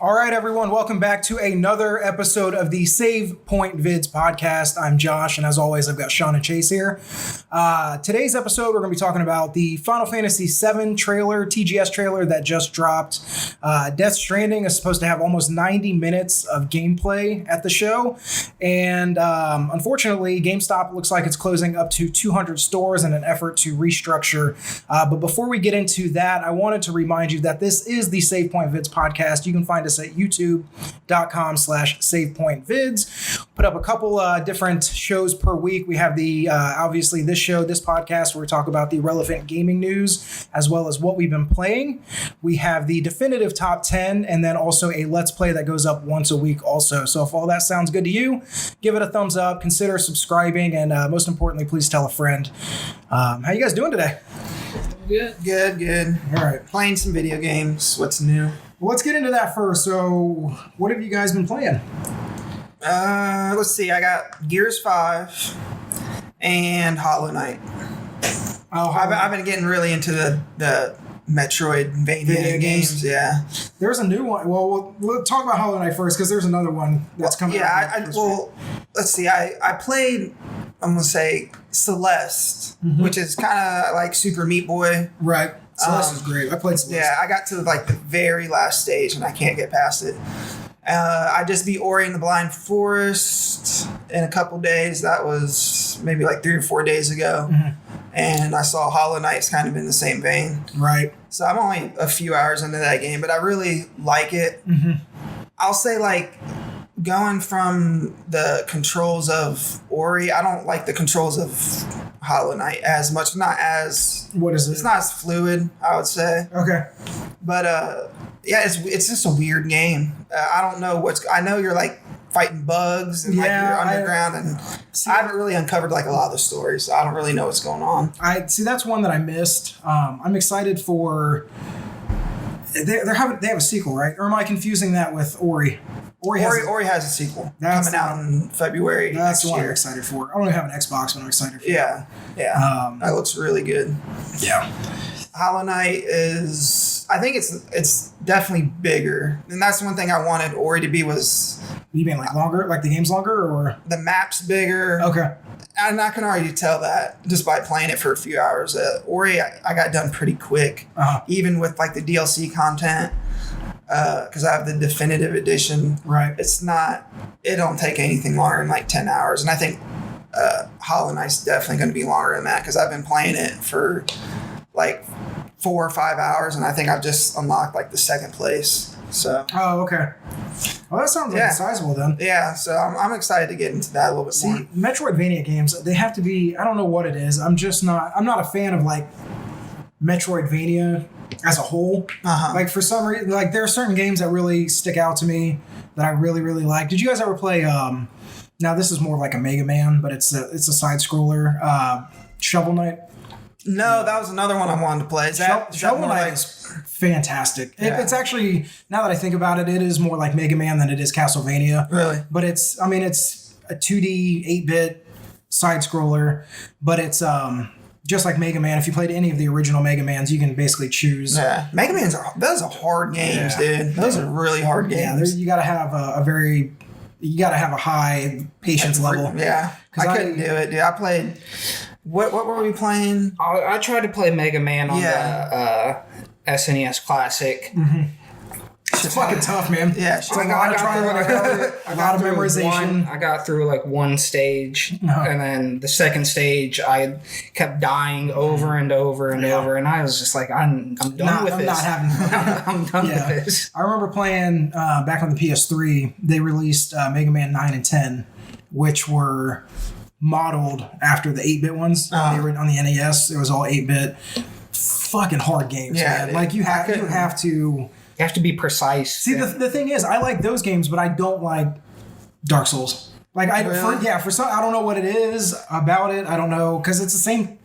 All right, everyone, welcome back to another episode of the Save Point Vids podcast. I'm Josh, and as always, I've got Sean and Chase here. Today's episode, we're going to be talking about the Final Fantasy VII trailer, TGS trailer that just dropped. Death Stranding is supposed to have almost 90 minutes of gameplay at the show, and unfortunately, Gamestop looks like it's closing up to 200 stores in an effort to restructure. But before we get into that, I wanted to remind you that this is the Save Point Vids podcast. You can find us at youtube.com/SavePointVids. Put up a couple different shows per week. We have the obviously this podcast where we talk about the relevant gaming news as well as what we've been playing. We have the definitive top 10 and then also a let's play that goes up once a week also. So if all that sounds good to you, give it a thumbs up, consider subscribing, and most importantly, please tell a friend. How you guys doing today? Good. All right. Playing some video games. What's new? Well, let's get into that first. So, what have you guys been playing? Let's see. I got Gears 5 and Hollow Knight. Oh, I've been getting really into the Metroidvania games. Yeah. There's a new one. Well, we'll talk about Hollow Knight first because there's another one that's coming out. Let's see. I played, I'm going to say, Celeste, which is kind of like Super Meat Boy. Right. Celeste is great. I played Celeste. Yeah, I got to like the very last stage and I can't get past it. I just beat Ori and the Blind Forest in a couple days. That was maybe like 3 or 4 days ago. And I saw Hollow Knight's kind of in the same vein. Right. So I'm only a few hours into that game, but I really like it. I'll say like going from the controls of Ori, I don't like the controls of Hollow Knight as much. Not as... What is it? It's not as fluid, I would say. Okay. But yeah, it's just a weird game. I don't know I know you're like fighting bugs and like you're underground, and I haven't really uncovered like a lot of the stories, so I don't really know what's going on. I see. That's one that I missed. I'm excited for. They have a sequel, right? Or am I confusing that with Ori? Ori has a sequel coming out in February. That's the one I'm excited for. I don't even have an Xbox, but I'm excited for. Yeah. That looks really good. Yeah. Hollow Knight is, I think it's definitely bigger, and that's one thing I wanted Ori to be was. You mean like longer, like the game's longer, or the map's bigger? Okay. I'm not gonna already tell that just by playing it for a few hours. Ori, I got done pretty quick, even with like the DLC content, because I have the definitive edition. Right. It don't take anything longer than like 10 hours, and I think Hollow Knight's definitely going to be longer than that because I've been playing it for like 4 or 5 hours, and I think I've just unlocked like the second place. So. Oh, okay. Well, that sounds like it's sizable then. Yeah, so I'm excited to get into that a little bit more. Metroidvania games, they have to be, I don't know what it is. I'm not a fan of like Metroidvania as a whole. Like for some reason, like there are certain games that really stick out to me that I really, really like. Did you guys ever play, now this is more like a Mega Man, but it's a side scroller, Shovel Knight? No, that was another one I wanted to play. Shovel Knight is fantastic. Yeah. It's actually, now that I think about it, it is more like Mega Man than it is Castlevania. Really? But it's a 2D, 8-bit side scroller, but it's just like Mega Man. If you played any of the original Mega Mans, you can basically choose. Yeah, Mega Man's those are hard games, dude. Those are really hard games. Yeah, you got to have you got to have a high patience level. Yeah, I couldn't do it, dude. I played. What were we playing? I tried to play Mega Man on the SNES Classic. It's fucking tough, man. Yeah, it's a lot of trial and error, a lot of memorization. I got through like one stage, and then the second stage, I kept dying over and over and over, and I was just like, I'm done with this. I'm done with this. I remember playing back on the PS3. They released Mega Man 9 and 10, which were modeled after the 8-bit ones on the NES. It was all 8-bit. Fucking hard games, man. Like you have to be precise. See, the thing is, I like those games, but I don't like Dark Souls. Like for some, I don't know what it is about it. I don't know because it's the same.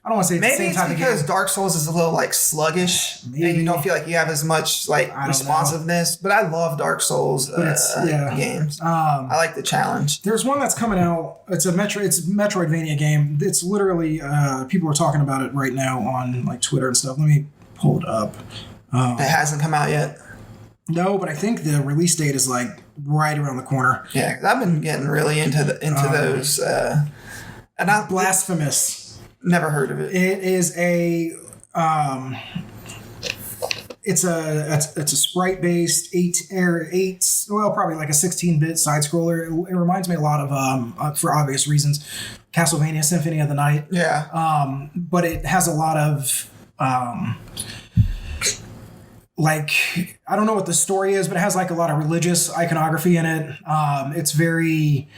I don't want to say it's the same type of game. Maybe it's because Dark Souls is a little like sluggish, and you don't feel like you have as much like responsiveness. But I love Dark Souls games. I like the challenge. There's one that's coming out. It's a Metroidvania game. It's literally people are talking about it right now on like Twitter and stuff. Let me pull it up. It hasn't come out yet. No, but I think the release date is like right around the corner. Yeah, 'cause I've been getting really into those. And I Blasphemous. never heard of it. It is a it's a sprite based probably like a 16-bit side scroller. It reminds me a lot of for obvious reasons, Castlevania Symphony of the Night. Yeah. But it has a lot of like, I don't know what the story is, but it has like a lot of religious iconography in it. It's very,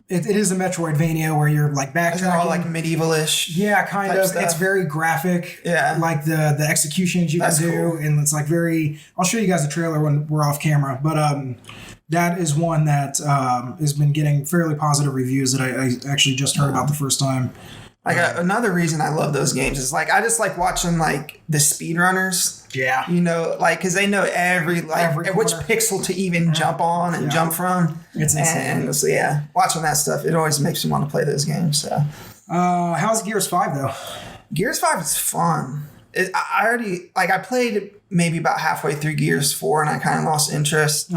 it is a Metroidvania where you're like backtracking. It's all like medievalish. Yeah, kind of. stuff. It's very graphic. Yeah. Like the executions you That's can do. cool. And it's like very, I'll show you guys a trailer when we're off camera. But that is one that has been getting fairly positive reviews that I actually just heard about the first time. Like another reason I love those games is like I just like watching like the speedrunners. Yeah. You know, like because they know every which corner. pixel to even jump on and jump from. It's insane. And so yeah, watching that stuff, it always makes me want to play those games. So How's Gears 5 though? Gears 5 is fun. I already like I played maybe about halfway through Gears 4 and I kind of lost interest.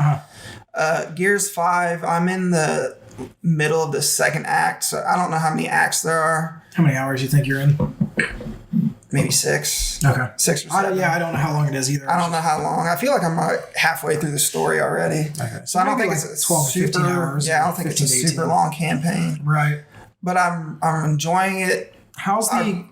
Gears 5, I'm in the middle of the second act, so I don't know how many acts there are. How many hours do you think you're in? Maybe 6. Okay. 6 or 7. I don't know how long it is either. I don't know how long. I feel like I'm like halfway through the story already. Okay. So I don't think Maybe it's a 12 to 15 super, hours. Yeah, I don't think it's a 15 to 18. super long campaign. Right. But I'm enjoying it. How's the...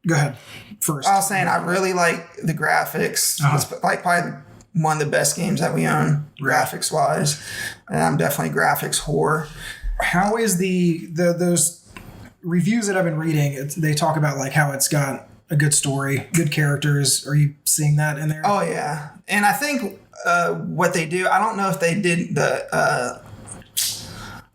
Go ahead. First. I was saying I really like the graphics. It's like probably one of the best games that we own, graphics wise. And I'm definitely graphics whore. How is those reviews that I've been reading? They talk about like how it's got a good story, good characters. Are you seeing that in there? Oh yeah, and I think what they do, I don't know if they did the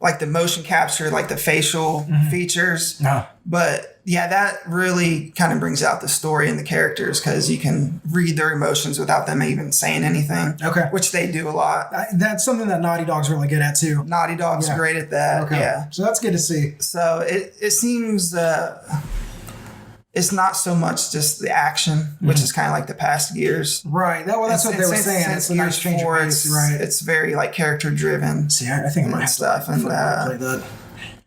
like the motion capture, like the facial features. No. But yeah, that really kind of brings out the story and the characters because you can read their emotions without them even saying anything. Okay. Which they do a lot. That's something that Naughty Dog's really good at too. Naughty Dog's great at that. Okay. Yeah. So that's good to see. So it seems it's not so much just the action, which is kind of like the past Gears. Right. That's what they were saying. It's a nice change of pace. Right. It's very like character driven. See, I think I might have stuff. And play that.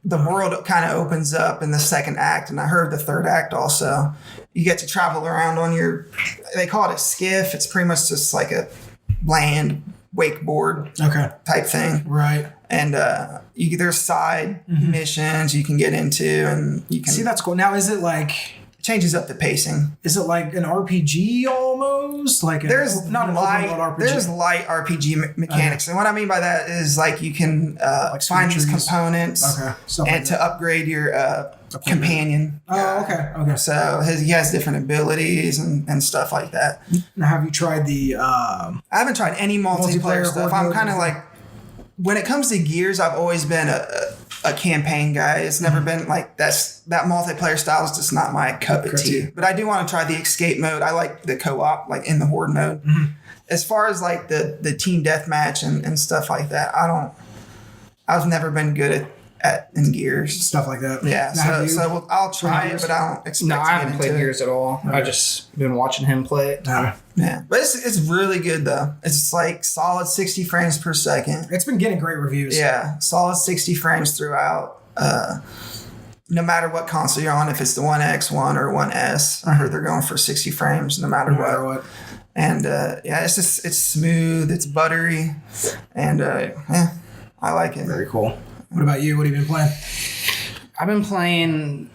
the world kind of opens up in the second act, and I heard the third act also. You get to travel around on they call it a skiff. It's pretty much just like a land wakeboard type thing. Right. And there's side missions you can get into, and you can see that's cool. Now, is it like changes up the pacing? Is it like an RPG almost? Like there's not an light open world RPG. There's light RPG mechanics, and what I mean by that is like you can like find these trees. components and to upgrade your companion. Oh, okay. So he has different abilities and stuff like that. Now, have you tried the? I haven't tried any multiplayer stuff. I'm kind of like, when it comes to Gears, I've always been a campaign guy. It's never been like that multiplayer style is just not my cup of tea. But I do want to try the escape mode. I like the co-op, like in the horde mode. As far as like the team deathmatch and stuff like that, I've never been good at in Gears. Stuff like that. Yeah. So I'll try it, but I don't expect No, to I haven't played into Gears at all. I just been watching him play it. Yeah. But it's really good though. It's like solid 60 frames per second. It's been getting great reviews. Yeah. Solid 60 frames throughout. No matter what console you're on, if it's the One X, One, or One S, I heard they're going for 60 frames no matter what. And it's smooth, it's buttery, and I like it. Very cool. What about you? What have you been playing? I've been playing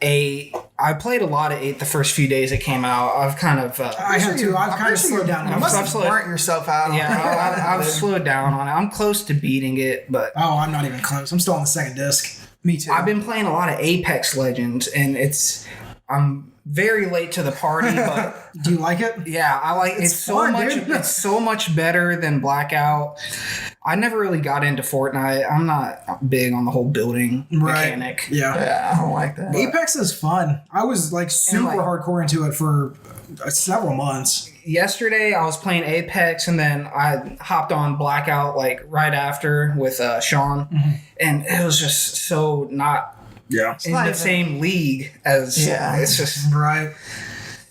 I played a lot of 8 the first few days it came out. I've kind of... I have too. I've kind of slowed down. You must have burnt yourself out. Yeah, I've slowed down on it. I'm close to beating it, but... Oh, I'm not even close. I'm still on the second disc. Me too. I've been playing a lot of Apex Legends, and I'm very late to the party, but... Do you like it? Yeah, I like it. It's fun, so much. dude. It's so much better than Blackout. I never really got into Fortnite. I'm not big on the whole building mechanic. Yeah, I don't like that. Apex is fun. I was like super hardcore into it for several months. Yesterday, I was playing Apex, and then I hopped on Blackout like right after with Sean, and it was just so not in the same league as. Yeah, it's just right.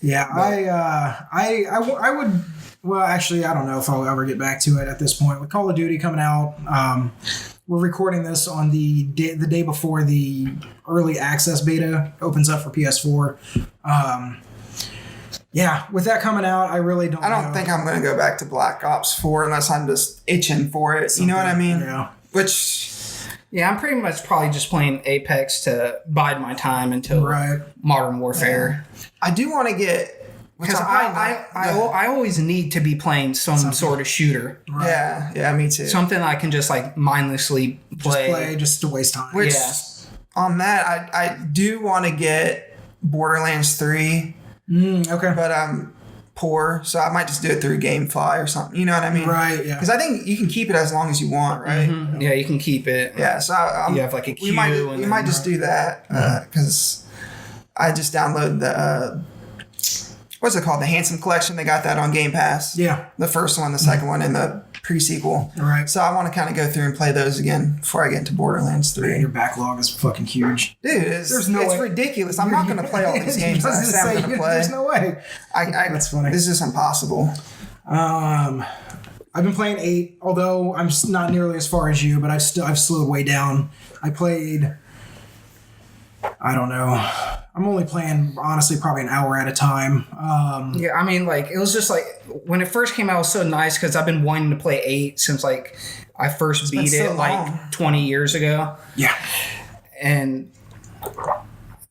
Yeah, I would Well, actually, I don't know if I'll ever get back to it at this point. With Call of Duty coming out, we're recording this on the day before the early access beta opens up for PS4. Yeah, with that coming out, I really don't. I don't think I'm going to go back to Black Ops 4 unless I'm just itching for it. You know what I mean? Yeah. Yeah, I'm pretty much probably just playing Apex to bide my time until Modern Warfare. Yeah. I do want to get... Because I always need to be playing some sort of shooter. Right. Yeah, me too. Something I can just like mindlessly play. Just to waste time. Which, on that, I do want to get Borderlands 3. Okay. But I'm poor, so I might just do it through GameFly or something. You know what I mean? Right, yeah. Because I think you can keep it as long as you want, right? Mm-hmm. Yeah, you can keep it. Yeah, so you have like a queue. We might just do that because I just downloaded the... what's it called? The Handsome Collection. They got that on Game Pass. Yeah. The first one, the second one, and the pre-sequel. Right. So I want to kind of go through and play those again before I get into Borderlands 3. Your backlog is fucking huge. Dude, it's ridiculous. I'm not going to play all these games that I say I'm going to play. There's no way. That's funny. This is impossible. I've been playing 8, although I'm not nearly as far as you, but I've slowed way down. I played... I don't know. I'm only playing, honestly, probably an hour at a time. Yeah, I mean, like, it was just like, when it first came out, it was so nice because I've been wanting to play 8 since, like, I first beat it, like, 20 years ago. Yeah. And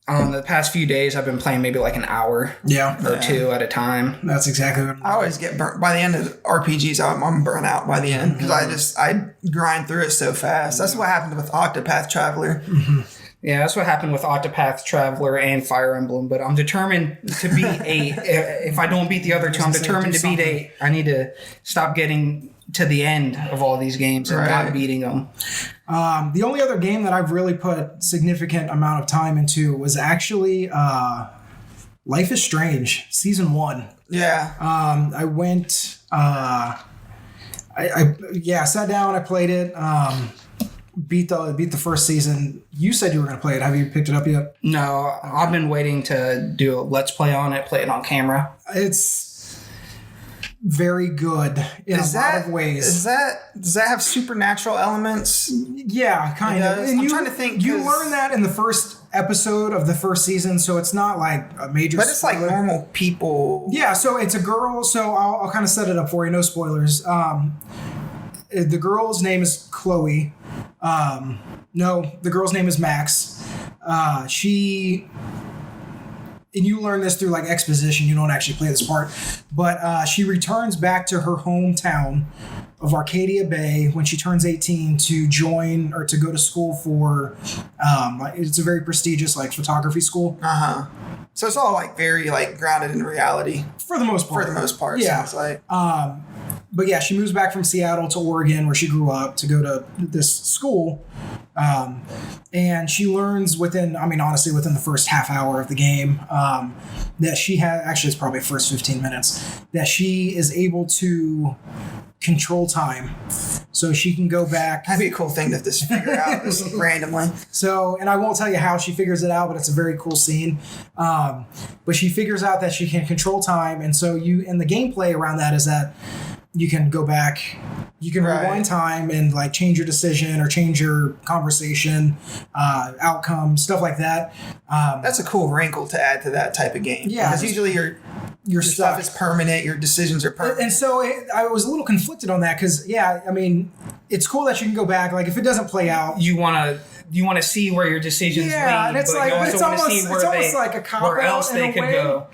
the past few days, I've been playing maybe, like, an hour or 2 at a time. That's exactly what I always get burnt. By the end of RPGs, I'm burnt out by the end because I grind through it so fast. That's what happened with Octopath Traveler. Mm-hmm. Yeah, that's what happened with Octopath Traveler and Fire Emblem, but I'm determined to beat 8. If I don't beat the other 2, I'm determined to beat 8. I need to stop getting to the end of all these games and not beating them. The only other game that I've really put significant amount of time into was actually Life is Strange, Season 1. Yeah. I went... I sat down, I played it... Beat the first season. You said you were going to play it. Have you picked it up yet? No, I've been waiting to do a let's play on it, play it on camera. It's very good in a lot of ways. Does that have supernatural elements? Yeah, kind of. And I'm trying to think. You learn that in the first episode of the first season, so it's not like a major But it's spoiler. like normal people. Yeah, so it's a girl, so I'll kind of set it up for you, no spoilers. The girl's name is Chloe. No, the girl's name is Max. And you learn this through like exposition. You don't actually play this part, but she returns back to her hometown of Arcadia Bay when she turns 18 to join or to go to school for. It's a very prestigious like photography school. So it's all like very like grounded in reality for the most part. Yeah. Sounds like. But yeah, she moves back from Seattle to Oregon, where she grew up, to go to this school. And she learns within the first half hour of the game, that she had, actually it's probably first 15 minutes, that she is able to control time. So she can go back. That'd be a cool thing to just figure out just randomly. So, and I won't tell you how she figures it out, but it's a very cool scene. But she figures out that she can control time. And so and the gameplay around that is that you can go back, you can rewind time and like change your decision or change your conversation, outcome, stuff like that. That's a cool wrinkle to add to that type of game. Yeah. Because usually your stuff is permanent, your decisions are permanent. And so I was a little conflicted on that because, it's cool that you can go back. Like if it doesn't play out. You want to see where your decisions lead, and it's but like, you also it's want to almost, see it's almost like a cop where out else they could go.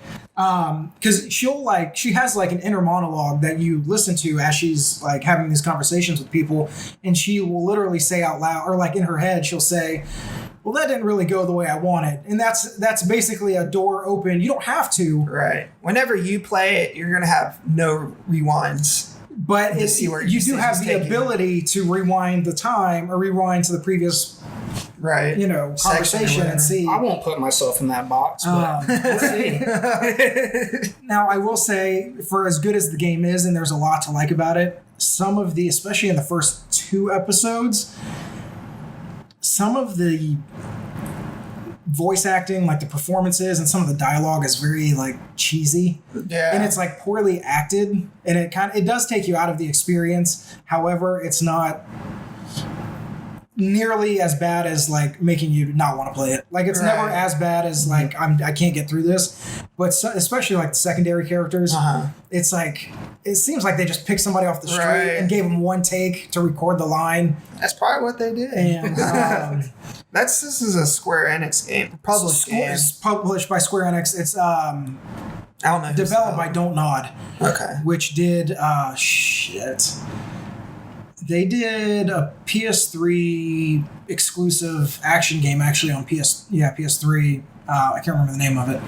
Because she has like an inner monologue that you listen to as she's like having these conversations with people, and she will literally say out loud, or like in her head, she'll say, well, that didn't really go the way I wanted. And that's basically a door open. You don't have to. Right. Whenever you play it, you're going to have no rewinds. But you do have the ability to rewind the time or rewind to the previous conversation and see. I won't put myself in that box, but we'll see. Now, I will say, for as good as the game is, and there's a lot to like about it, some of the, especially in the first 2 episodes, some of the voice acting, like the performances and some of the dialogue is very like cheesy. Yeah. And it's like poorly acted, and it does take you out of the experience. However, it's not nearly as bad as like making you not want to play it. Like it's never as bad as like I can't get through this. But especially like the secondary characters, it's like it seems like they just picked somebody off the street and gave them one take to record the line. That's probably what they did. And this is a Square Enix game, published game. It's published by Square Enix. It's I don't know. developed by Don't Nod. Okay. Which did they did a PS3 exclusive action game actually on PS3. I can't remember the name of it.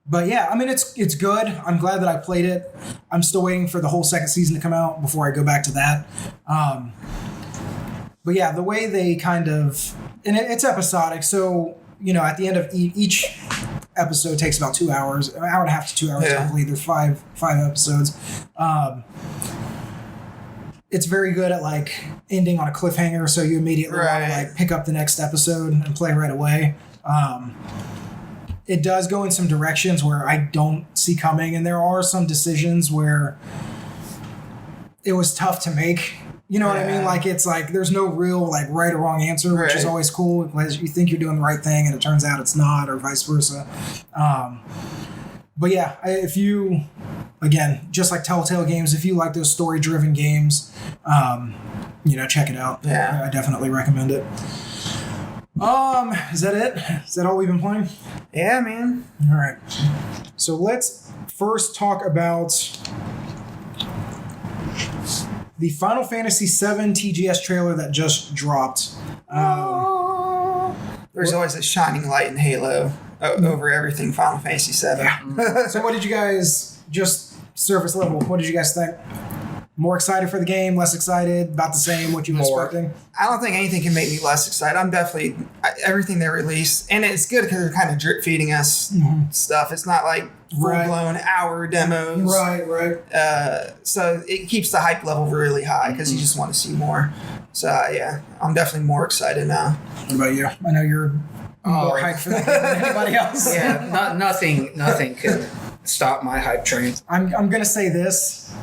But yeah, I mean it's good. I'm glad that I played it. I'm still waiting for the whole second season to come out before I go back to that. But yeah, the way they kind of it's episodic, so at the end of each episode takes about 2 hours, an hour and a half to 2 hours to complete. There's five episodes. It's very good at like ending on a cliffhanger, so you immediately want to like pick up the next episode and play right away. It does go in some directions where I don't see coming, and there are some decisions where it was tough to make. You know what I mean? Like it's like there's no real like right or wrong answer, which is always cool because you think you're doing the right thing and it turns out it's not, or vice versa. But yeah, if you, again, just like Telltale games, if you like those story-driven games, check it out. Yeah. I definitely recommend it. Is that it? Is that all we've been playing? Yeah, man. All right. So let's first talk about the Final Fantasy VII TGS trailer that just dropped. There's always a shining light in Halo over everything Final Fantasy VII. Yeah. So what did you guys, just surface level, what did you guys think? More excited for the game, less excited, about the same, what you were expecting? I don't think anything can make me less excited. I'm definitely, everything they release, and it's good because they're kind of drip feeding us stuff. It's not like full-blown hour demos. Right. So it keeps the hype level really high because you just want to see more. So yeah, I'm definitely more excited now. What about you? I know you're more hyped for that game than anybody else. Yeah, nothing could stop my hype train. I'm going to say this.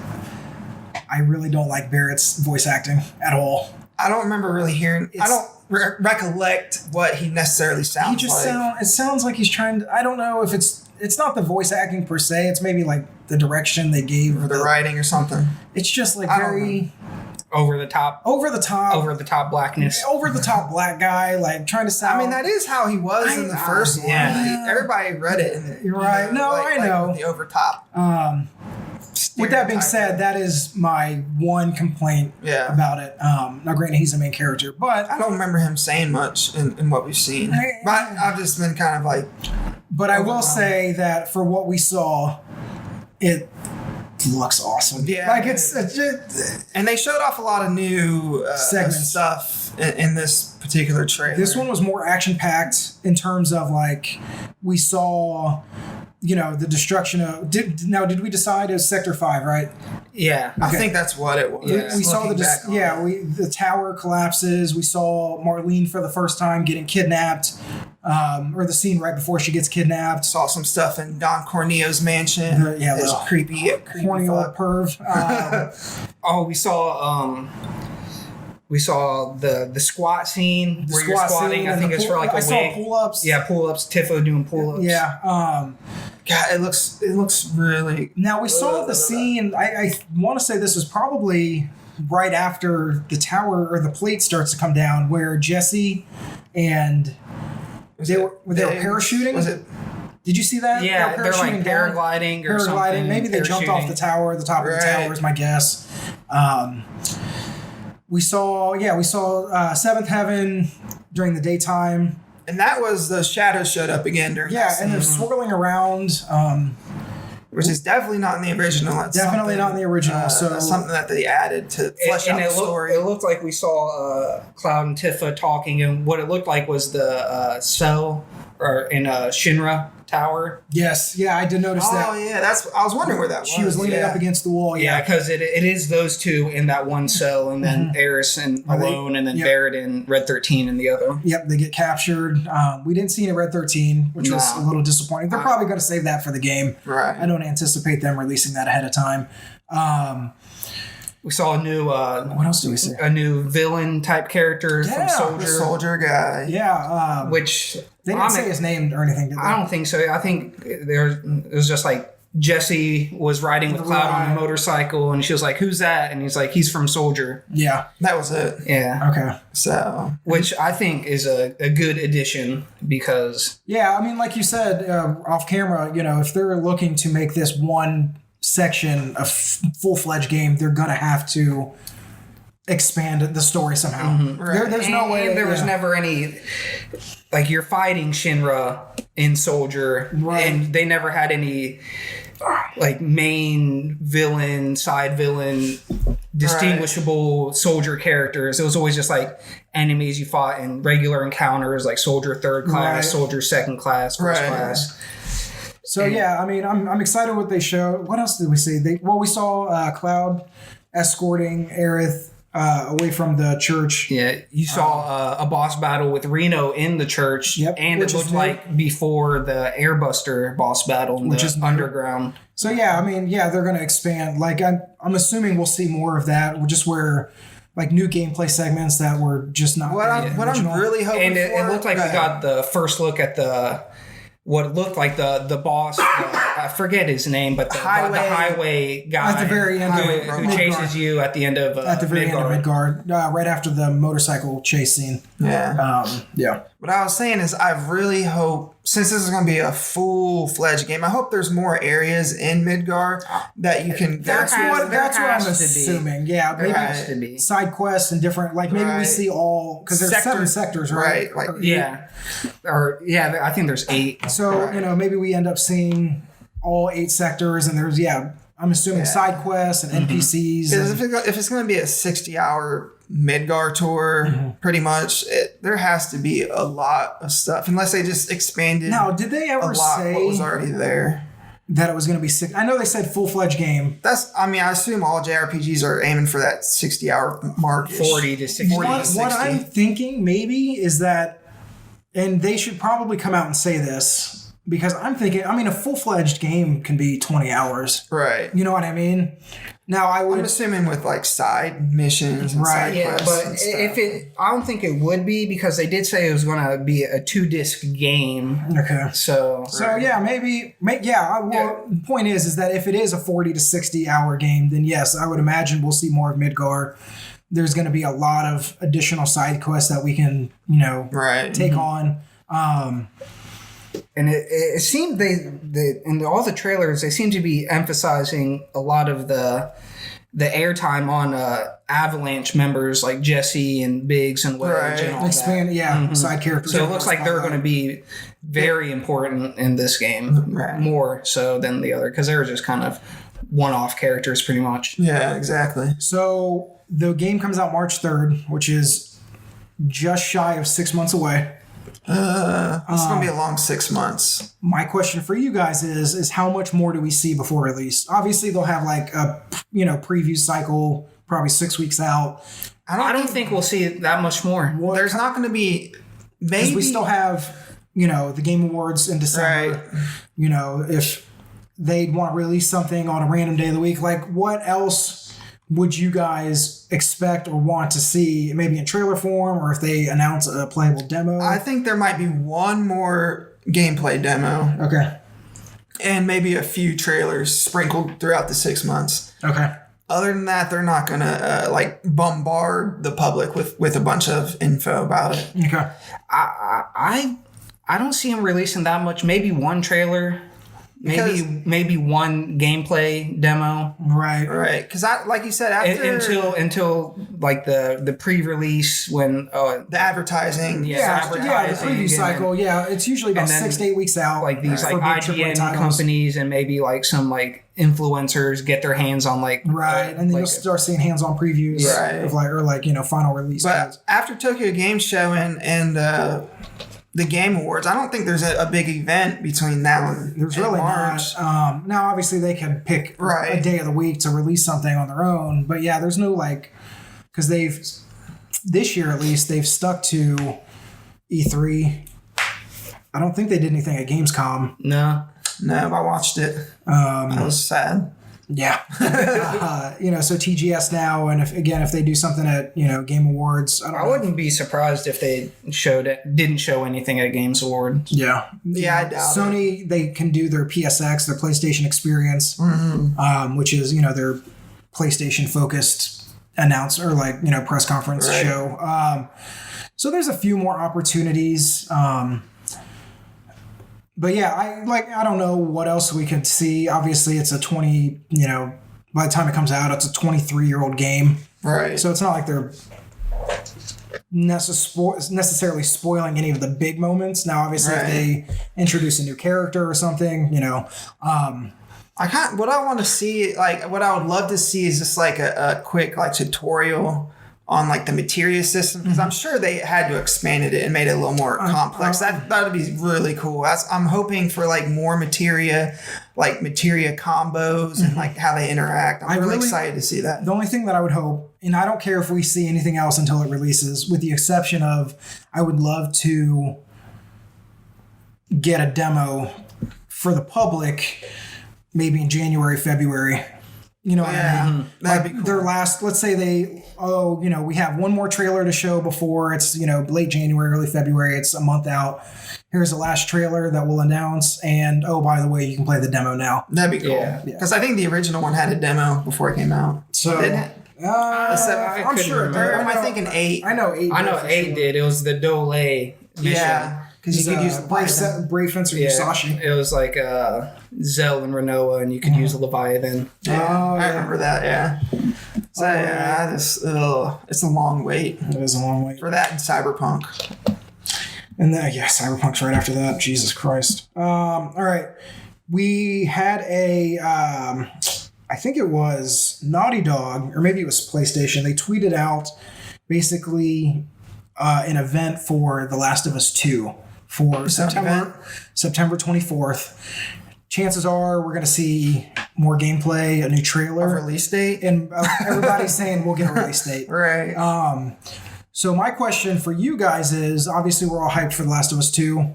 I really don't like Barrett's voice acting at all. I don't remember really hearing. I don't recollect what he necessarily sounds like. It sounds like he's trying to. I don't know if it's not the voice acting per se. It's maybe like the direction they gave or the writing or something. It's just like very over the top blackness, over the top black guy, like trying to sound. I mean, that is how he was in the first one. Yeah. Everybody read it. And, You're right. No, I know like the over top. With that being said, that is my one complaint about it. Now, granted, he's the main character, but I don't remember him saying much in what we've seen. But I've just been kind of like. But I will say that for what we saw, it looks awesome. Yeah, like it's just, and they showed off a lot of new stuff in this particular trailer. This one was more action packed in terms of like we saw. The destruction of... Did we decide it was Sector 5, right? Yeah. Okay. I think that's what it was. We saw the tower collapses. We saw Marlene for the first time getting kidnapped, or the scene right before she gets kidnapped. Saw some stuff in Don Corneo's mansion. This creepy horny old perv. We saw the squat scene where you're squatting. I think it's for like a wig. I saw pull-ups. Yeah, pull-ups. Tiffo doing pull-ups. Yeah. God, it looks really. Now we saw the scene. I want to say this was probably right after the tower or the plate starts to come down, where Jesse and they were parachuting. Was it? Did you see that? Yeah, they're like paragliding or something. Maybe they jumped off the tower. The top of the tower is my guess. We saw Seventh Heaven during the daytime. And that was the shadows showed up again during and they're swirling around. Which is definitely not in the original. That's definitely not in the original. So that's something that they added to flesh out the story. It looked like we saw Cloud and Tifa talking, and what it looked like was the cell or in Shinra tower. Yes, yeah, I did notice that. Oh yeah, I was wondering where that was. She was leaning up against the wall. Yeah, because it is those two in that one cell, and then Eris and alone, and then Barrett and Red 13 in the other. Yep, they get captured. We didn't see any Red 13, which was a little disappointing. They're probably going to save that for the game. Right. I don't anticipate them releasing that ahead of time. We saw a new What else do we see? a new villain type character from The Soldier, soldier guy. Yeah. which They didn't say his name or anything, did they? I don't think so. I think it was just like Jesse was riding with Cloud on a motorcycle, and she was like, "Who's that?" And he's like, "He's from Soldier." Yeah. That was it. Yeah. Okay. So, Which I think is a good addition because Yeah, I mean, like you said off camera, if they're looking to make this one section a full-fledged game, they're going to have to expand the story somehow. There's no way. there was never any, like, you're fighting Shinra in Soldier, and they never had any like main villain, side villain, distinguishable soldier characters. It was always just like enemies you fought in regular encounters, like soldier third class, soldier second class, first class. So yeah, I mean, I'm excited what they showed. What else did we see? We saw Cloud escorting Aerith away from the church. Yeah, you saw a boss battle with Reno in the church, and which it looked like before the Airbuster boss battle in the underground. So yeah, I mean, they're going to expand. Like I'm assuming we'll see more of that. Just where like new gameplay segments that were just not. what I'm really hoping And it looked like we got the first look at what looked like the boss. I forget his name, but the highway guy at the very end who chases you at the end of at the very end of Midgard, right after the motorcycle chase scene. Yeah. What I was saying is, I really hope, since this is going to be a full-fledged game, I hope there's more areas in Midgard that you can. That's what I'm assuming. Yeah, maybe side quests and different. Like maybe we see all, because there's 7 sectors, right? Like, I think there's 8. So maybe we end up seeing all 8 sectors, and there's I'm assuming side quests and NPCs. If it's going to be a 60-hour Midgard tour, pretty much, there has to be a lot of stuff, unless they just expanded. Now, did they ever say what was already there? That it was going to be 6? I know they said full-fledged game. I assume all JRPGs are aiming for that 60-hour mark. 40 to 60. What I'm thinking maybe is that, and they should probably come out and say this, because I'm thinking, a full-fledged game can be 20 hours. Right. You know what I mean? Now, I'm assuming with like side missions and side quests. But I don't think it would be, because they did say it was going to be a 2-disc game. Okay. So yeah, maybe. The point is that if it is a 40 to 60 hour game, then yes, I would imagine we'll see more of Midgard. There's going to be a lot of additional side quests that we can, take on. And it seemed they in all the trailers, they seem to be emphasizing a lot of the airtime on Avalanche members like Jesse and Biggs and Wedge and all that. Side characters. So it looks like they're going to be very important in this game, more so than the other, because they're just kind of one-off characters pretty much. Yeah, exactly. So the game comes out March 3rd, which is just shy of 6 months away. It's going to be a long 6 months. My question for you guys is how much more do we see before release? Obviously, they'll have like a preview cycle, probably 6 weeks out. I don't think we'll see that much more. There's not going to be. Maybe we still have the Game Awards in December. Right. If they'd want to release something on a random day of the week, like what else would you guys expect or want to see, maybe in trailer form, or if they announce a playable demo? I think there might be one more gameplay demo. Okay. And maybe a few trailers sprinkled throughout the 6 months. Okay. Other than that, they're not going to bombard the public with a bunch of info about it. Okay. I don't see them releasing that much. Maybe one trailer. Maybe one gameplay demo. Right. Because like you said, after until like the pre-release when the advertising, the preview cycle. It's usually about 6 to 8 weeks out. Like these like IGN companies and maybe like some like influencers get their hands on and then you'll start seeing hands-on previews of final release. But after Tokyo Game Show and the Game Awards. I don't think there's a big event between now and There's really March. not. Now, obviously, they can pick a day of the week to release something on their own. But yeah, there's no because this year at least, they've stuck to E3. I don't think they did anything at Gamescom. No, I watched it. I was sad. Yeah. So TGS now, and if they do something at, Game Awards, I wouldn't be surprised if they didn't show anything at Games Award. Yeah. Yeah, I doubt Sony, they can do their PSX, their PlayStation Experience, which is, their PlayStation focused announcer, press conference show. So there's a few more opportunities. But yeah, I don't know what else we could see. Obviously, it's a 20, by the time it comes out, it's a 23-year-old game. Right. So it's not like they're necessarily spoiling any of the big moments. Now, obviously, if they introduce a new character or something, what I want to see, what I would love to see is just a quick tutorial on the materia system, because I'm sure they had to expand it and made it a little more complex. That would be really cool. I'm hoping for more materia combos and how they interact. I'm really excited to see that. The only thing that I would hope, and I don't care if we see anything else until it releases, with the exception of I would love to get a demo for the public maybe in January, February. You know what I mean? That'd be cool. Their last, let's say we have one more trailer to show before it's, late January, early February. It's a month out. Here's the last trailer that we'll announce. And, by the way, you can play the demo now. That'd be cool. Because I think the original one had a demo before it came out. So, didn't it? I'm sure. Or am I thinking 8? I know 8. I know 8 did. It was the Dole mission. Yeah. Because you could use the Brave Fencer Musashi. It was like Zell and Renoa, and you could use Leviathan. Yeah, I remember that. Yeah. So it's a long wait. It is a long wait for that and Cyberpunk. And then Cyberpunk's right after that. Jesus Christ. All right, we had I think it was Naughty Dog, or maybe it was PlayStation. They tweeted out basically an event for The Last of Us 2. For September 24th. Chances are we're going to see more gameplay, a new trailer. A release date? And everybody's saying we'll get a release date. Right. So my question for you guys is, obviously we're all hyped for The Last of Us 2.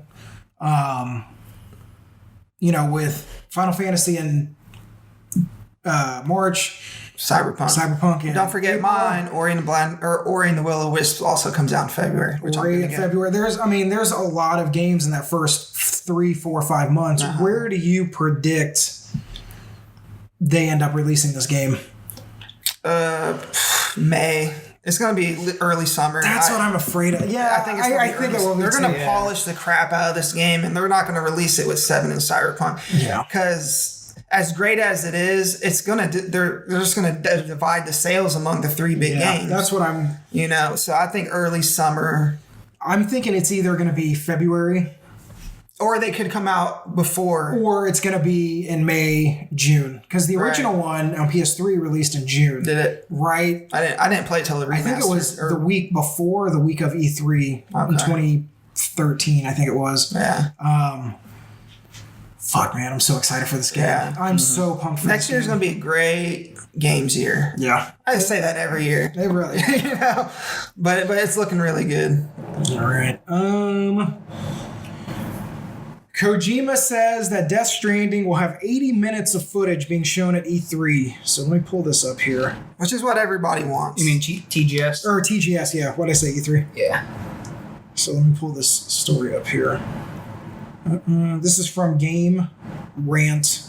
With Final Fantasy in March. Cyberpunk. And don't forget mine, Ori and the Will of Wisps also comes out in February. Ori in February. There's a lot of games in that first 3, 4, 5 months. Where do you predict they end up releasing this game? May. It's going to be early summer. That's what I'm afraid of. Yeah, I think it will. They're going to polish the crap out of this game, and they're not going to release it with 7 and Cyberpunk. Yeah. Because as great as it is, they're just gonna divide the sales among the 3 big games. That's what I'm. So I think early summer. I'm thinking it's either going to be February, or they could come out before, or it's going to be in May, June, because the original one on PS3 released in June. Did it? Right. I didn't play it till the remaster. I think it was the week before the week of E3 in 2013. I think it was. Yeah. Fuck, man, I'm so excited for this game. Yeah. I'm so pumped for Next year's going to be a great games year. Yeah. I say that every year. They really But it's looking really good. All right. Kojima says that Death Stranding will have 80 minutes of footage being shown at E3. So let me pull this up here. Which is what everybody wants. You mean TGS? Or TGS, yeah. What did I say, E3? Yeah. So let me pull this story up here. This is from Game Rant.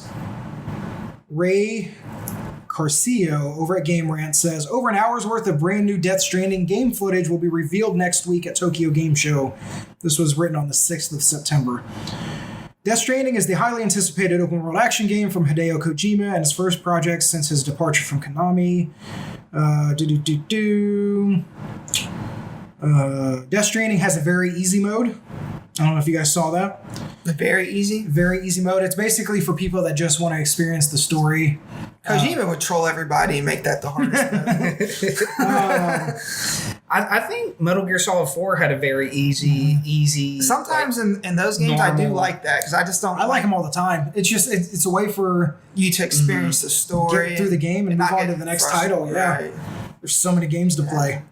Ray Carcio over at Game Rant says, over an hour's worth of brand new Death Stranding game footage will be revealed next week at Tokyo Game Show. This was written on the 6th of September. Death Stranding is the highly anticipated open world action game from Hideo Kojima and his first project since his departure from Konami. Death Stranding has a very easy mode. I don't know if you guys saw that. Very easy? Very easy mode. It's basically for people that just want to experience the story. Kojima would troll everybody and make that the hardest mode. I think Metal Gear Solid 4 had a very easy. Sometimes in those games, I do like that because I just don't. I like them all the time. It's just it's a way for you to experience the story, get through the game, and move on to the next title. Yeah, right. There's so many games to play.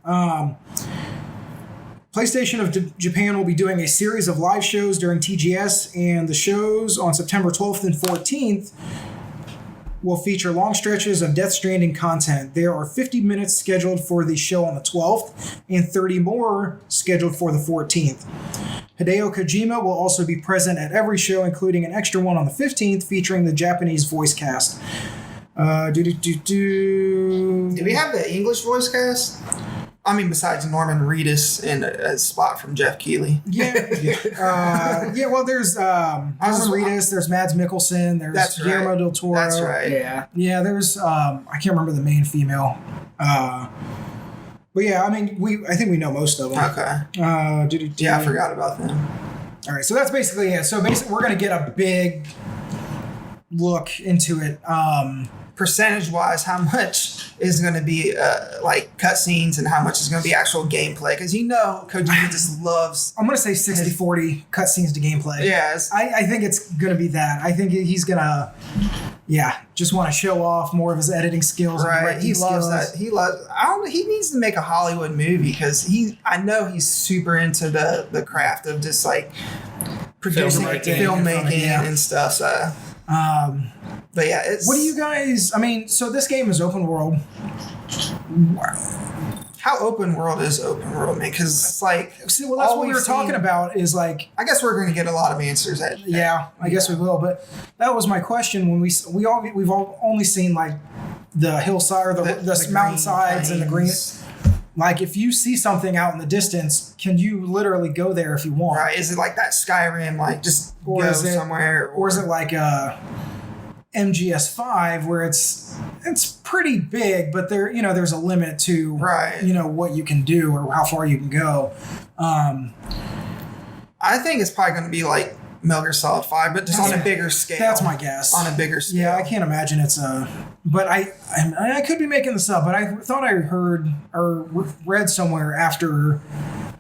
PlayStation of Japan will be doing a series of live shows during TGS, and the shows on September 12th and 14th will feature long stretches of Death Stranding content. There are 50 minutes scheduled for the show on the 12th and 30 more scheduled for the 14th. Hideo Kojima will also be present at every show, including an extra one on the 15th featuring the Japanese voice cast. Do we have the English voice cast? I mean, besides Norman Reedus and a spot from Jeff Keighley. Yeah. Well, there's Norman Reedus, there's Mads Mikkelsen, there's Guillermo del Toro. That's right. Yeah, there's I can't remember the main female. But yeah, I mean, I think we know most of them. Okay. Yeah, I forgot about them. All right, so that's basically it. So basically, we're going to get a big look into it. Percentage-wise, how much is going to be like cutscenes and how much is going to be actual gameplay? Because Kojima just loves... I'm going to say 60-40 cutscenes to gameplay. Yes. I think it's going to be that. I think he's going to, just want to show off more of his editing skills. Right. He loves that. He needs to make a Hollywood movie because I know he's super into the craft of just like producing filmmaking and stuff. So... but yeah, what do you guys? I mean, so this game is open world. How open world is open world, man? Because it's like, that's what we were talking about. Is like, I guess we're going to get a lot of answers. I guess we will. But that was my question when we've all only seen like the hillside or the mountainsides and the green. Like, if you see something out in the distance, can you literally go there if you want? Right. Is it like that Skyrim, like just go somewhere? Or is it like MGS5 where it's pretty big, but there's a limit to what you can do or how far you can go. I think it's probably going to be like Metal Gear Solid 5, but just on a bigger scale. That's my guess. On a bigger scale. Yeah, I can't imagine it's a... But I could be making this up, but I thought I heard or read somewhere after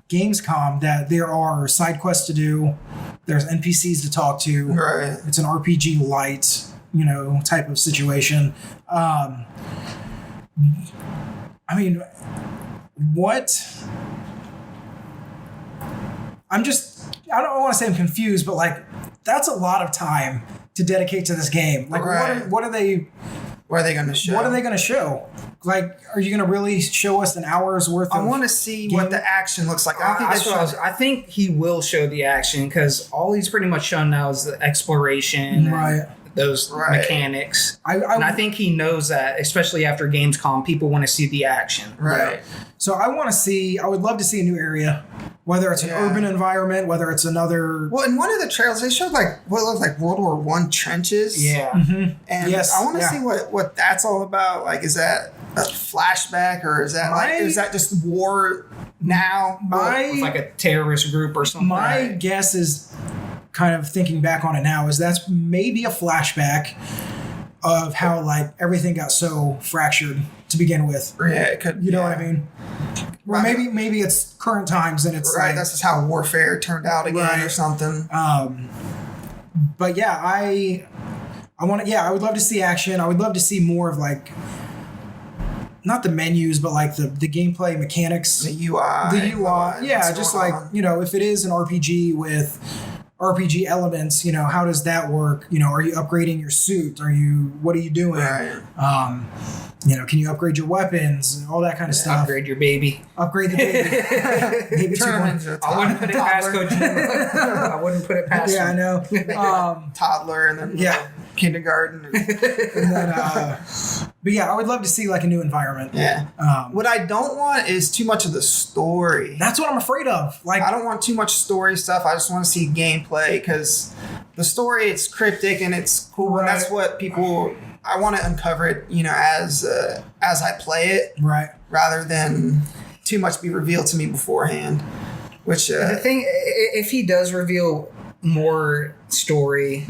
Gamescom that there are side quests to do. There's NPCs to talk to. Right. It's an RPG light, type of situation. I mean, what... I don't want to say I'm confused, but like, that's a lot of time to dedicate to this game. Like, what are they going to show? What are they going to show? Like, are you going to really show us an hour's worth of... I want to see what the action looks like. I think he will show the action because all he's pretty much shown now is the exploration. Right. Those mechanics. And I think he knows that, especially after Gamescom, people want to see the action. Right. So I would love to see a new area, whether it's an urban environment, whether it's another... Well, in one of the trailers, they showed like what looked like World War I trenches. Yeah. Mm-hmm. And I want to see what that's all about. Like, is that a flashback or is that just war now? With like a terrorist group or something? My guess is... kind of thinking back on it now is that's maybe a flashback of how like everything got so fractured to begin with. Yeah, it could. You know what I mean? Or maybe it's current times and it's right. That's just how warfare turned out again or something. But yeah, I would love to see action. I would love to see more of like not the menus, but like the gameplay mechanics, the UI. Yeah, just like if it is an RPG with RPG elements, how does that work? Are you upgrading your suit? What are you doing? Right. Can you upgrade your weapons? All that kind of stuff. Upgrade your baby. Upgrade the baby. Baby I wouldn't put it past Kojima. I wouldn't put it past him. I know. Toddler and then kindergarten. And then, but yeah, I would love to see like a new environment. Yeah. What I don't want is too much of the story. That's what I'm afraid of. Like, I don't want too much story stuff. I just want to see gameplay because the story, it's cryptic and it's cool. And that's what I want to uncover it, as I play it. Right. Rather than too much be revealed to me beforehand. Which the thing, if he does reveal more story,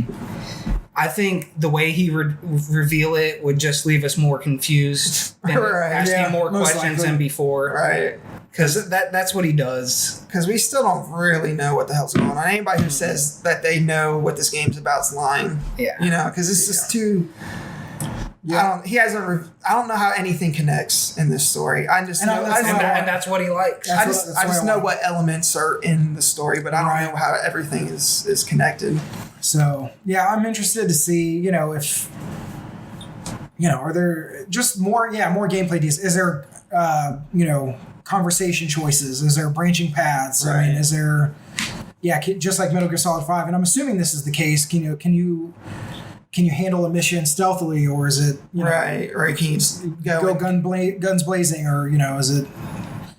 I think the way he would reveal it would just leave us more confused and asking more questions than before. Right. Because that's what he does. Because we still don't really know what the hell's going on. Anybody who says that they know what this game's about is lying. Yeah. You know, because it's just too. Yeah. I don't know how anything connects in this story. I just know. And that's what he likes. I just know what elements are in the story, but I don't know how everything is connected. So yeah, I'm interested to see, you know, if, you know, are there just more gameplay deals? Is there, you know, conversation choices? Is there branching paths? Right. I mean, is there, just like Metal Gear Solid 5, and I'm assuming this is the case. Can you handle a mission stealthily, or is it, you know, right? Or can you just go guns blazing, or, you know, is it?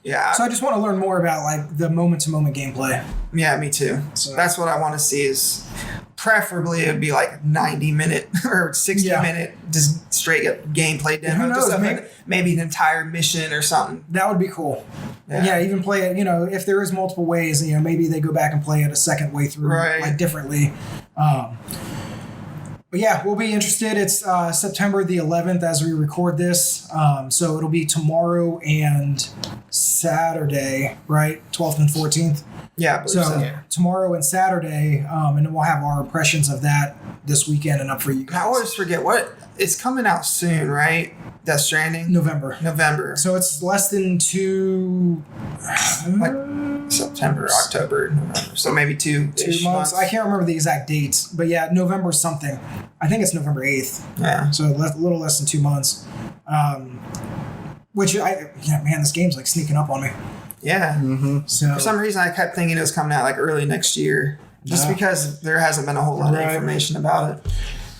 Yeah. So I just want to learn more about like the moment to moment gameplay. Yeah, me too. So that's what I want to see. Is preferably it would be like 90-minute or 60-minute just straight up gameplay demo. Who knows, just maybe an entire mission or something. That would be cool. Yeah, even play it, you know, if there is multiple ways, you know, maybe they go back and play it a second way through, like differently. But yeah, we'll be interested. It's September the 11th as we record this. So it'll be tomorrow and Saturday, right? 12th and 14th. Yeah. Tomorrow and Saturday, and then we'll have our impressions of that this weekend and up for you guys. I always forget it's coming out soon, right? Death Stranding? November. So it's less than like September, October, November. So maybe two months. I can't remember the exact dates, but yeah, November something. I think it's November 8th. Yeah. So a little less than 2 months. Man, this game's like sneaking up on me. Yeah. Mm-hmm. So for some reason, I kept thinking it was coming out like early next year, just because there hasn't been a whole lot of information about it.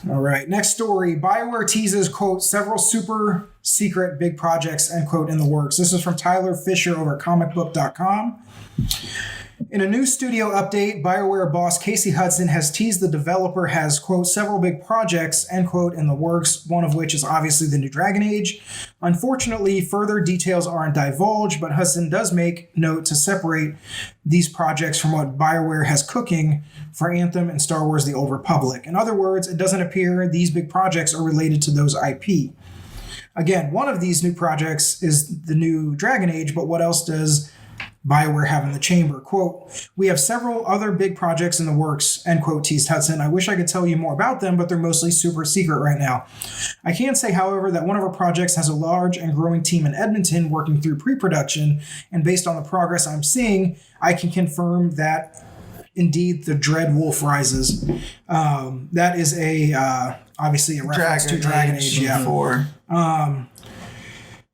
All right. Next story. BioWare teases, quote, several super secret big projects, end quote, in the works. This is from Tyler Fisher over at comicbook.com. In a new studio update, BioWare boss Casey Hudson has teased the developer has, quote, several big projects, end quote, in the works, one of which is obviously the new Dragon Age. Unfortunately, further details aren't divulged, but Hudson does make note to separate these projects from what BioWare has cooking for Anthem and Star Wars The Old Republic. In other words, it doesn't appear these big projects are related to those IP. Again, one of these new projects is the new Dragon Age, but what else does BioWare have in the chamber? Quote, we have several other big projects in the works, end quote, teased Hudson. I wish I could tell you more about them, but they're mostly super secret right now. I can say, however, that one of our projects has a large and growing team in Edmonton working through pre-production, and based on the progress I'm seeing, I can confirm that indeed the Dread Wolf rises. That is obviously a reference to Dragon Age 4.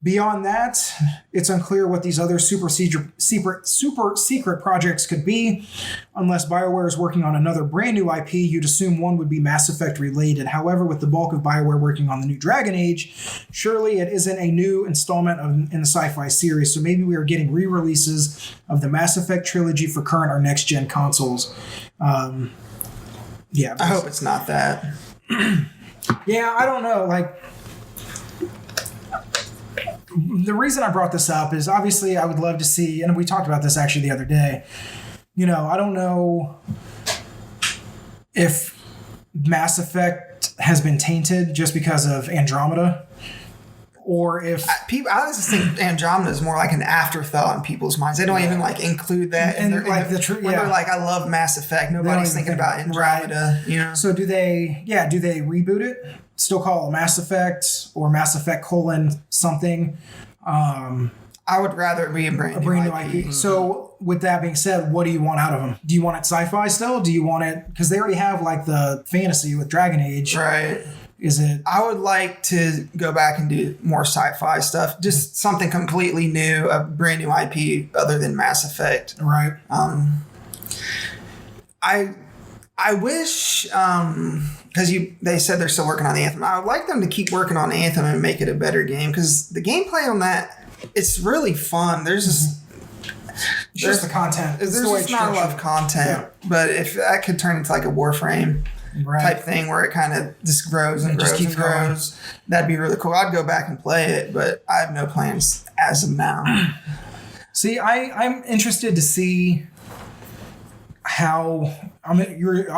Beyond that, it's unclear what these other super secret projects could be. Unless BioWare is working on another brand new IP, you'd assume one would be Mass Effect related. However, with the bulk of BioWare working on the new Dragon Age, surely it isn't a new installment in the sci-fi series, so maybe we are getting re-releases of the Mass Effect trilogy for current or next-gen consoles. I hope it's not that. Yeah, I don't know, like... The reason I brought this up is obviously I would love to see, and we talked about this actually the other day, you know, I don't know if Mass Effect has been tainted just because of Andromeda, or if... I just think Andromeda is more like an afterthought in people's minds. They don't even like include that. And they're like, I love Mass Effect. Nobody's thinking about Andromeda, you know? So do they reboot it? Still call it Mass Effect or Mass Effect : something. I would rather it be a brand new IP. Mm-hmm. So with that being said, what do you want out of them? Do you want it sci-fi still? Do you want it, because they already have like the fantasy with Dragon Age, right? Is it? I would like to go back and do more sci-fi stuff, just something completely new, a brand new IP other than Mass Effect, right? I wish, because they said they're still working on Anthem. I would like them to keep working on Anthem and make it a better game, because the gameplay on that, it's really fun. There's just the content. There's just not a lot of content, but if that could turn into like a Warframe type thing where it kind of just grows and grows and grows, that'd be really cool. I'd go back and play it, but I have no plans as of now. See, I'm interested to see how, you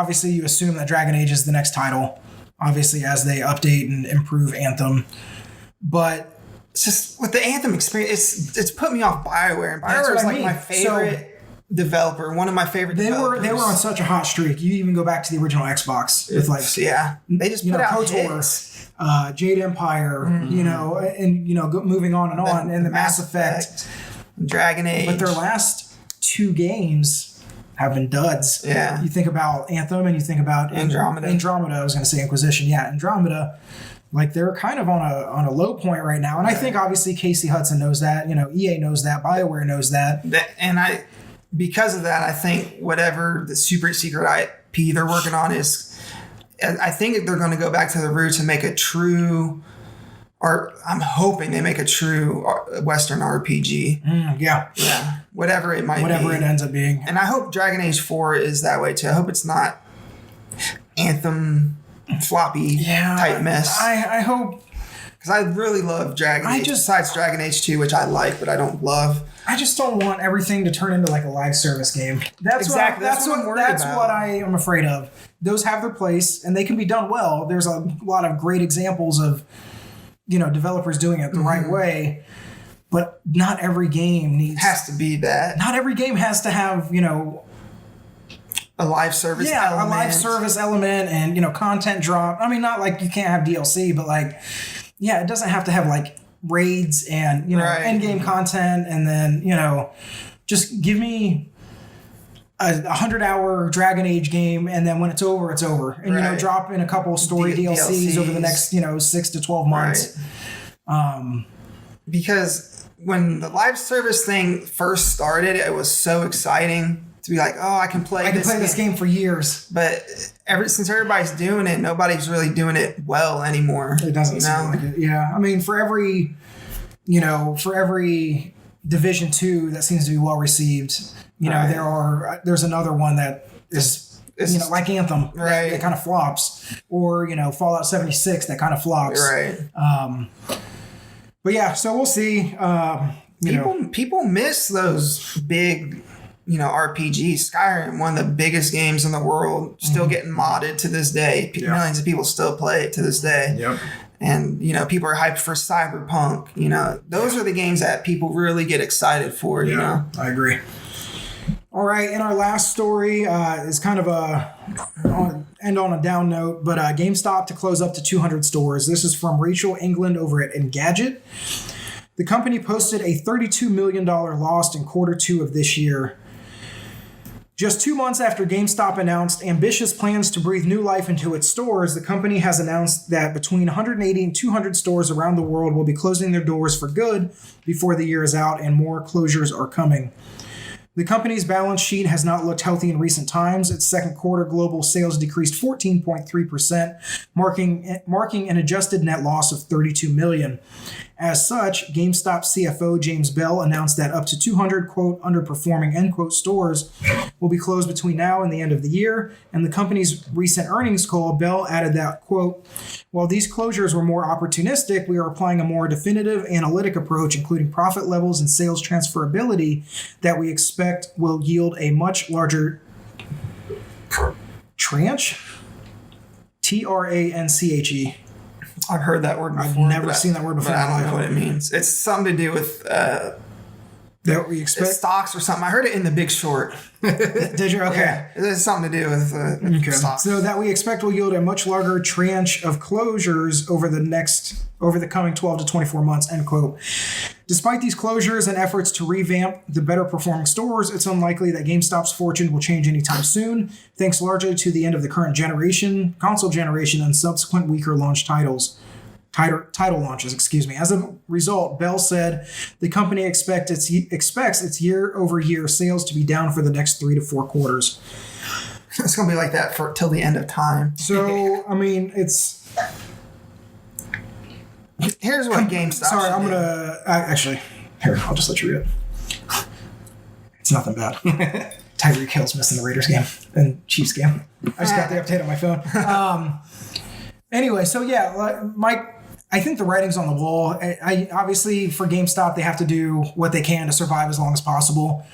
assume that Dragon Age is the next title, obviously, as they update and improve Anthem. But it's just with the Anthem experience, it's put me off BioWare, and BioWare is like my favorite developer, one of my favorite developers. They were on such a hot streak. You even go back to the original Xbox with like they just put out KOTOR, Jade Empire, and moving on and on, and the Mass Effect, Dragon Age. But their last 2 games have been duds. Yeah, you think about Anthem and you think about Andromeda. I was going to say Inquisition. Yeah, Andromeda. Like they're kind of on a low point right now, and I think obviously Casey Hudson knows that. EA knows that. BioWare knows that. Because of that, I think whatever the super secret IP they're working on is, I think they're going to go back to the roots and make a true, or I'm hoping they make a true Western RPG. Yeah. Whatever it might be. Whatever it ends up being. And I hope Dragon Age 4 is that way too. I hope it's not Anthem floppy type mess. I hope. Because I really love Dragon Age. Besides Dragon Age 2, which I like, but I don't love. I just don't want everything to turn into like a live service game. That's what I am afraid of. Those have their place and they can be done well. There's a lot of great examples of, developers doing it the right way. But not every game has to be that. Not every game has to have, a live service element. A live service element and, content drop. I mean, not like you can't have DLC, but like, it doesn't have to have like raids and, end game content. And then, just give me a 100-hour Dragon Age game. And then when it's over, it's over. And, drop in a couple story DLCs over the next, 6 to 12 months. Right. Because when the live service thing first started, it was so exciting to be like, I can play this game for years. But since everybody's doing it, nobody's really doing it well anymore. It doesn't seem like it. Yeah. I mean, for every Division 2 that seems to be well received, there's another one that is like Anthem, that kind of flops, or Fallout 76 that kind of flops. Right. But yeah, so we'll see. People miss those big RPGs. Skyrim, one of the biggest games in the world, still getting modded to this day. Millions of people still play it to this day. Yep. And, people are hyped for Cyberpunk. Those are the games that people really get excited for, I agree. All right. And our last story is kind of end on a down note, but GameStop to close up to 200 stores. This is from Rachel England over at Engadget. The company posted a $32 million loss in Q2 of this year. Just 2 months after GameStop announced ambitious plans to breathe new life into its stores, the company has announced that between 180 and 200 stores around the world will be closing their doors for good before the year is out, and more closures are coming. The company's balance sheet has not looked healthy in recent times. Its second quarter global sales decreased 14.3%, marking an adjusted net loss of $32 million. As such, GameStop CFO James Bell announced that up to 200, quote, underperforming, end quote, stores will be closed between now and the end of the year. In the company's recent earnings call, Bell added that, quote, while these closures were more opportunistic, we are applying a more definitive analytic approach, including profit levels and sales transferability, that we expect will yield a much larger tranche? TRANCHE. I've heard that word before. I've never seen that word before. But I don't know what it means. It's something to do with that we expect stocks or something. I heard it in The Big Short. Did you? Okay. Yeah, it has something to do with stocks. So that we expect will yield a much larger tranche of closures over the coming 12 to 24 months, end quote. Despite these closures and efforts to revamp the better performing stores, it's unlikely that GameStop's fortune will change anytime soon, thanks largely to the end of the current console generation, and subsequent weaker launch title launches. As a result, Bell said the company expects its year-over-year sales to be down for the next 3 to 4 quarters. It's going to be like that till the end of time. So, I mean, it's... Here's what GameStop. Sorry, I'm going to... Here, I'll just let you read it. It's nothing bad. Tyreek Hill's missing the Raiders game and Chiefs game. I just got the update on my phone. Anyway, so yeah, Mike... I think the writing's on the wall. Obviously, for GameStop, they have to do what they can to survive as long as possible.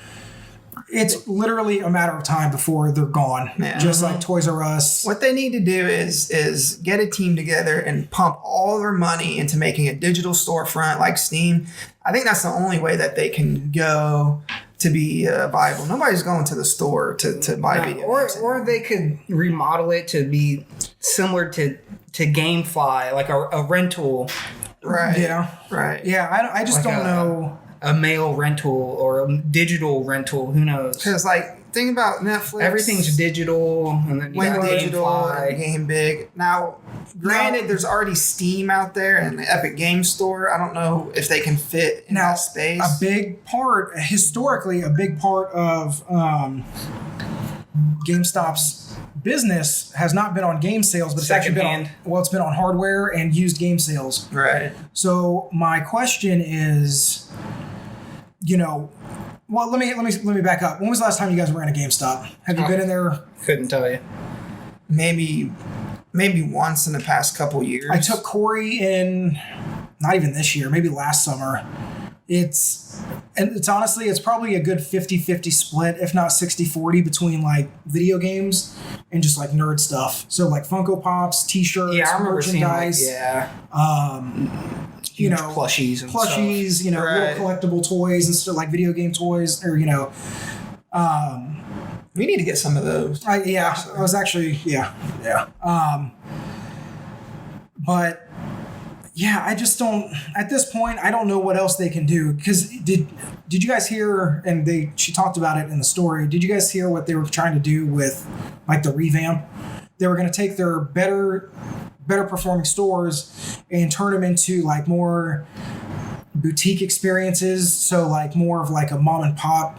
It's literally a matter of time before they're gone. Yeah. Just like Toys R Us. What they need to do is get a team together and pump all their money into making a digital storefront like Steam. I think that's the only way that they can go to be viable. Nobody's going to the store to buy video games. Or they could remodel it to be similar to GameFly, like a rental. Right. Yeah. Right. Yeah, I just Like don't know. A mail rental or a digital rental. Who knows? Because, like, think about Netflix. Everything's digital, and then you got digital, GameFly. Game Big. Now, granted, there's already Steam out there and the Epic Game Store. I don't know if they can fit in that space. A big part, historically, a big part of GameStop's business has not been on game sales, but it's actually been on, it's been on hardware and used game sales. Right. So my question is, well, let me back up. When was the last time you guys were in a GameStop? Have you been in there? Couldn't tell you. Maybe once in the past couple years. I took Corey in, not even this year, maybe last summer. It's honestly, it's probably a good 50-50 split, if not 60-40 between like video games and just like nerd stuff. So like Funko Pops, t-shirts, merchandise. Plushies and stuff. Little collectible toys and stuff, like video game toys, or we need to get some of those. I was actually but yeah, I just don't. At this point, I don't know what else they can do. Because did you guys hear? And she talked about it in the story. Did you guys hear what they were trying to do with like the revamp? They were going to take their better performing stores and turn them into like more boutique experiences. So like more of like a mom and pop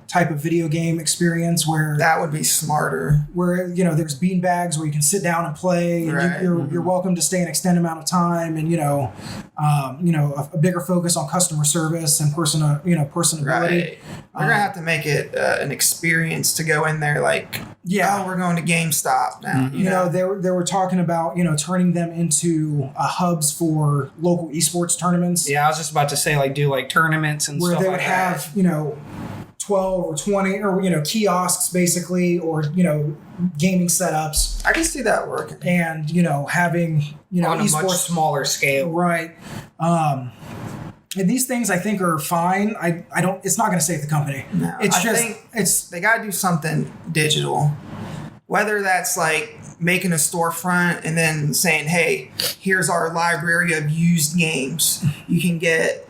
type of video game experience where that would be smarter. Where there's bean bags where you can sit down and play, and right. you're welcome to stay an extended amount of time, and a bigger focus on customer service and personability. Right. We're gonna have to make it an experience to go in there. Like, we're going to GameStop now. They were talking about turning them into hubs for local esports tournaments. Yeah, I was just about to say do tournaments and where stuff they like would have 12 or 20 or kiosks basically, or gaming setups. I can see that working. And having on a esports, much smaller scale, right? And these things I think are fine. I don't. It's not going to save the company. No, they got to do something digital, whether that's like making a storefront and then saying, hey, here's our library of used games. You can get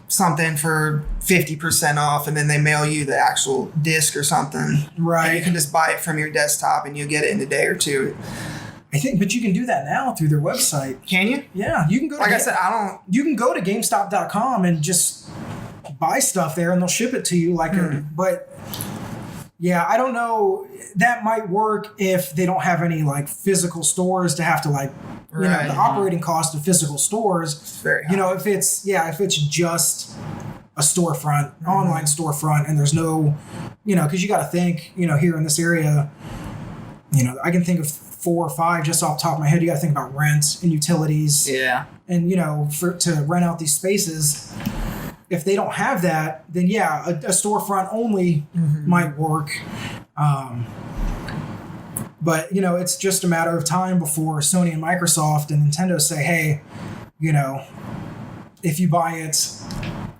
something for 50% off, and then they mail you the actual disc or something. Right. And you can just buy it from your desktop and you'll get it in a day or two. I think, but you can do that now through their website. Can you? Yeah, you can go. You can go to GameStop.com and just buy stuff there, and they'll ship it to you. But yeah, I don't know. That might work if they don't have any like physical stores to have to the operating cost of physical stores. Very high. If it's just a storefront, online storefront, and there's no, because you got to think, here in this area, I can think of 4 or 5 just off the top of my head. You got to think about rent and utilities. Yeah. And to rent out these spaces. If they don't have that, then a storefront only might work. But it's just a matter of time before Sony and Microsoft and Nintendo say, hey, if you buy it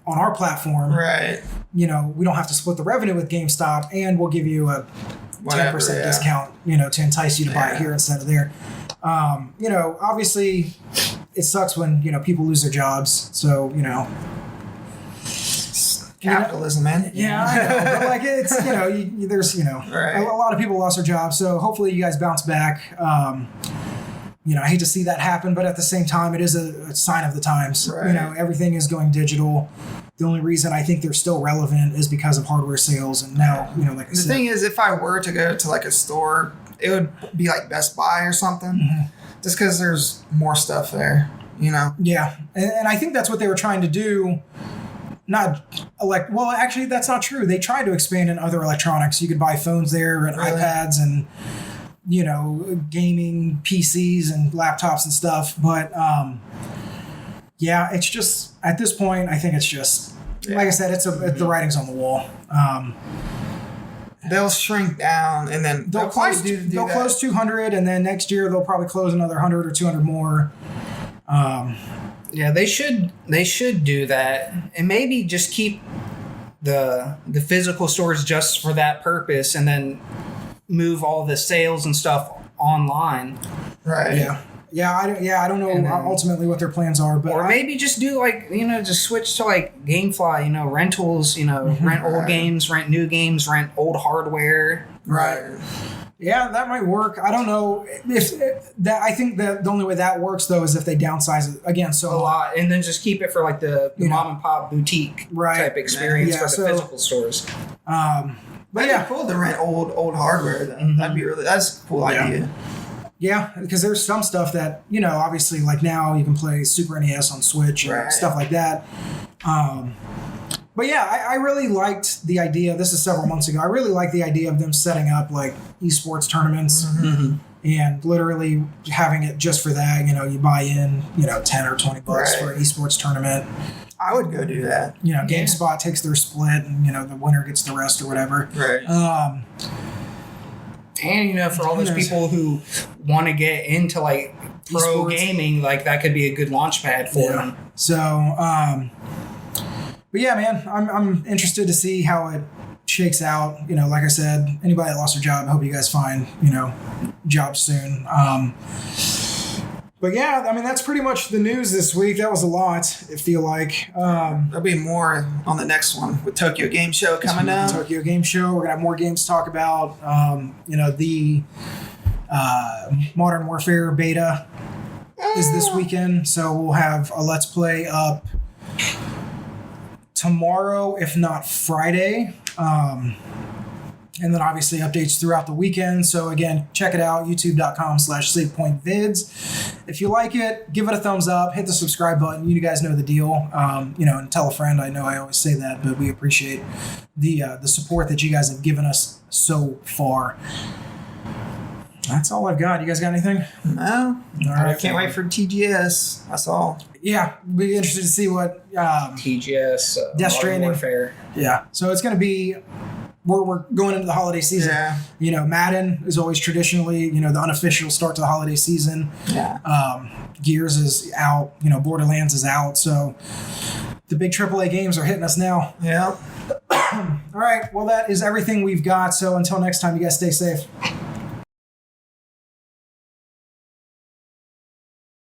on our platform, right? We don't have to split the revenue with GameStop, and we'll give you a 10% discount, to entice you to buy it here instead of there. Obviously, it sucks when people lose their jobs. So capitalism, man. Yeah, I know. But it's there's right. a lot of people lost their jobs. So hopefully you guys bounce back. I hate to see that happen, but at the same time, it is a sign of the times. Right. Everything is going digital. The only reason I think they're still relevant is because of hardware sales. And now, like I said, the thing is, if I were to go to like a store, it would be like Best Buy or something, just because there's more stuff there. Yeah, and I think that's what they were trying to do. Actually, that's not true. They tried to expand in other electronics. You could buy phones there and iPads and gaming PCs and laptops and stuff. But it's just at this point, I think it's just like I said, it's the writing's on the wall. they'll shrink down, and then they'll close. They'll close 200, and then next year they'll probably close another 100 or 200 more. Yeah, they should do that, and maybe just keep the physical stores just for that purpose, and then move all the sales and stuff online. Right. I don't know ultimately what their plans are, but maybe just do like, just switch to like GameFly, rentals, rent old games, rent new games, rent old hardware. Right. Yeah, that might work. I don't know if that. I think that the only way that works though is if they downsize it again. So a lot, and then just keep it for like the mom and pop boutique type experience for the physical stores. But yeah, cool to rent old hardware. Though. That's a cool idea. Yeah, because there's some stuff that obviously like now you can play Super NES on Switch and stuff like that. But yeah, I really liked the idea. This is several months ago. I really liked the idea of them setting up like esports tournaments and literally having it just for that. You buy in, $10 or $20 for an esports tournament. I would go do that. GameSpot takes their split, and the winner gets the rest or whatever. Right. And for all those people who want to get into like pro gaming, like that could be a good launch pad for them. So, but yeah, man, I'm interested to see how it shakes out. Like I said, anybody that lost their job, I hope you guys find jobs soon. But yeah, I mean that's pretty much the news this week. That was a lot. I feel like there'll be more on the next one with Tokyo Game Show coming up. Tokyo Game Show. We're gonna have more games to talk about. The Modern Warfare beta is this weekend, so we'll have a Let's Play up tomorrow, if not Friday. And then obviously updates throughout the weekend. So again, check it out, youtube.com/SavePointVids. If you like it, give it a thumbs up, hit the subscribe button. You guys know the deal. And tell a friend. I know I always say that, but we appreciate the support that you guys have given us so far. That's all I've got. You guys got anything? No. All right. I can't wait for TGS. That's all. Yeah, be interested to see what TGS, Death Stranding. Warfare. Yeah, so it's going to be. We're going into the holiday season. Yeah. Madden is always traditionally, the unofficial start to the holiday season. Yeah. Gears is out. Borderlands is out. So the big AAA games are hitting us now. Yeah. All right. Well, that is everything we've got. So until next time, you guys stay safe.